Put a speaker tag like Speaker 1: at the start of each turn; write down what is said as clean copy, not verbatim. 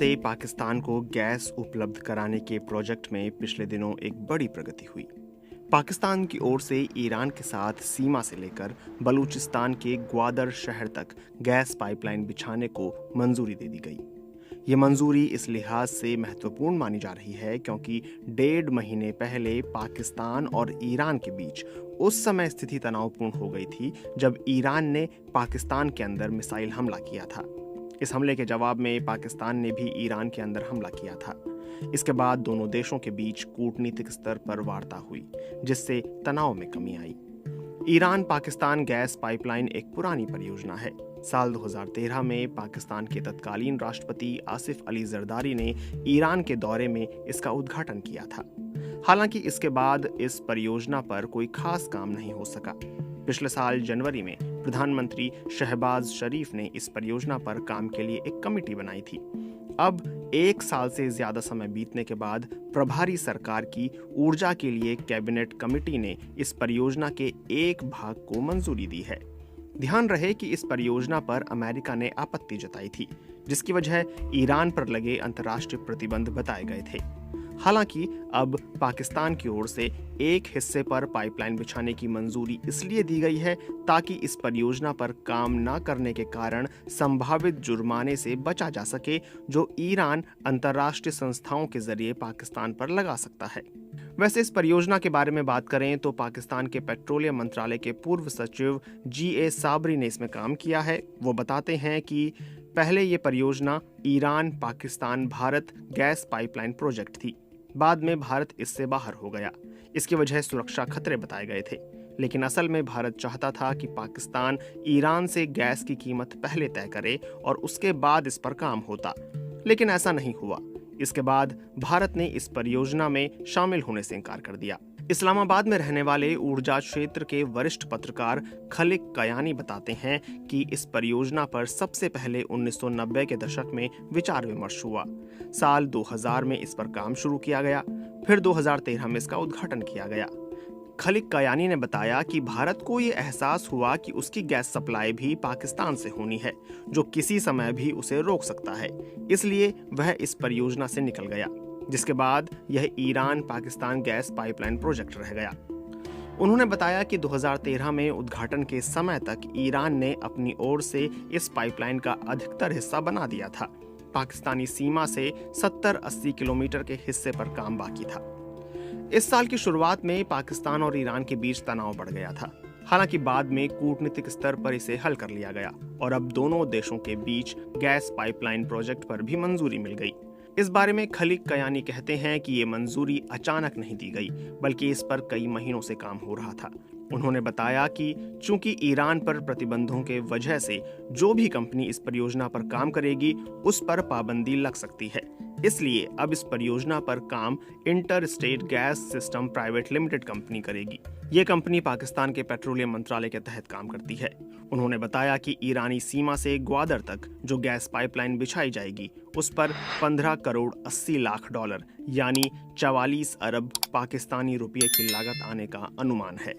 Speaker 1: से पाकिस्तान को गैस उपलब्ध कराने के प्रोजेक्ट में पिछले दिनों एक बड़ी प्रगति हुई। पाकिस्तान की ओर से ईरान के साथ सीमा से लेकर बलूचिस्तान के ग्वादर शहर तक गैस पाइपलाइन बिछाने को मंजूरी दे दी गई। ये मंजूरी इस लिहाज से महत्वपूर्ण मानी जा रही है क्योंकि 1.5 महीने पहले पाकिस्तान और ईरान के बीच उस समय स्थिति तनावपूर्ण हो गई थी जब ईरान ने पाकिस्तान के अंदर मिसाइल हमला किया था। इस हमले के जवाब में पाकिस्तान ने भी ईरान के अंदर हमला किया था। इसके बाद दोनों देशों के बीच कूटनीतिक स्तर पर वार्ता हुई, जिससे तनाव में कमी आई। ईरान पाकिस्तान गैस पाइपलाइन एक पुरानी परियोजना है। साल 2013 में पाकिस्तान के तत्कालीन राष्ट्रपति आसिफ अली जरदारी ने ईरान के दौरे में इसका उद्घाटन किया था। हालांकि इसके बाद इस परियोजना पर कोई खास काम नहीं हो सका। पिछले साल जनवरी में प्रधानमंत्री शहबाज शरीफ ने इस परियोजना पर काम के लिए एक कमेटी बनाई थी। अब 1 साल से ज्यादा समय बीतने के बाद प्रभारी सरकार की ऊर्जा के लिए कैबिनेट कमेटी ने इस परियोजना के एक भाग को मंजूरी दी है। ध्यान रहे कि इस परियोजना पर अमेरिका ने आपत्ति जताई थी, जिसकी वजह ईरान पर लगे अंतर्राष्ट्रीय प्रतिबंध बताए गए थे। हालांकि अब पाकिस्तान की ओर से एक हिस्से पर पाइपलाइन बिछाने की मंजूरी इसलिए दी गई है ताकि इस परियोजना पर काम न करने के कारण संभावित जुर्माने से बचा जा सके, जो ईरान अंतर्राष्ट्रीय संस्थाओं के जरिए पाकिस्तान पर लगा सकता है। वैसे इस परियोजना के बारे में बात करें तो पाकिस्तान के पेट्रोलियम मंत्रालय के पूर्व सचिव GA साबरी ने इसमें काम किया है। वो बताते हैं कि पहले ये परियोजना Iran Pakistan Bharat gas pipeline project थी। बाद में भारत इससे बाहर हो गया। इसकी वजह सुरक्षा खतरे बताए गए थे, लेकिन असल में भारत चाहता था कि पाकिस्तान ईरान से गैस की कीमत पहले तय करे और उसके बाद इस पर काम होता, लेकिन ऐसा नहीं हुआ। इसके बाद भारत ने इस परियोजना में शामिल होने से इनकार कर दिया। इस्लामाबाद में रहने वाले ऊर्जा क्षेत्र के वरिष्ठ पत्रकार खलिक कयानी बताते हैं कि इस परियोजना पर सबसे पहले 1990 के दशक में विचार विमर्श हुआ। साल 2000 में इस पर काम शुरू किया गया, फिर 2013 में इसका उद्घाटन किया गया। खलिक कयानी ने बताया कि भारत को ये एहसास हुआ कि उसकी गैस सप्लाई भी पाकिस्तान से होनी है, जो किसी समय भी उसे रोक सकता है। इसलिए वह इस परियोजना से निकल गया, जिसके बाद यह Iran Pakistan gas pipeline project रह गया। उन्होंने बताया कि 2013 में उद्घाटन के समय तक ईरान ने अपनी ओर से इस पाइपलाइन का अधिकतर हिस्सा बना दिया था। पाकिस्तानी सीमा से 70-80 किलोमीटर के हिस्से पर काम बाकी था। इस साल की शुरुआत में पाकिस्तान और ईरान के बीच तनाव बढ़ गया था। हालांकि बाद में कूटनीतिक स्तर पर इसे हल कर लिया गया और अब दोनों देशों के बीच गैस पाइपलाइन प्रोजेक्ट पर भी मंजूरी मिल गई। इस बारे में खलिक कयानी कहते हैं कि ये मंजूरी अचानक नहीं दी गई, बल्कि इस पर कई महीनों से काम हो रहा था। उन्होंने बताया कि चूंकि ईरान पर प्रतिबंधों के वजह से जो भी कंपनी इस परियोजना पर काम करेगी उस पर पाबंदी लग सकती है, इसलिए अब इस परियोजना पर काम inter state gas system private limited company करेगी। ये कंपनी पाकिस्तान के पेट्रोलियम मंत्रालय के तहत काम करती है। उन्होंने बताया कि ईरानी सीमा से ग्वादर तक जो गैस पाइपलाइन बिछाई जाएगी उस पर 15 करोड़ 80 लाख डॉलर यानी 44 अरब पाकिस्तानी रुपये की लागत आने का अनुमान है।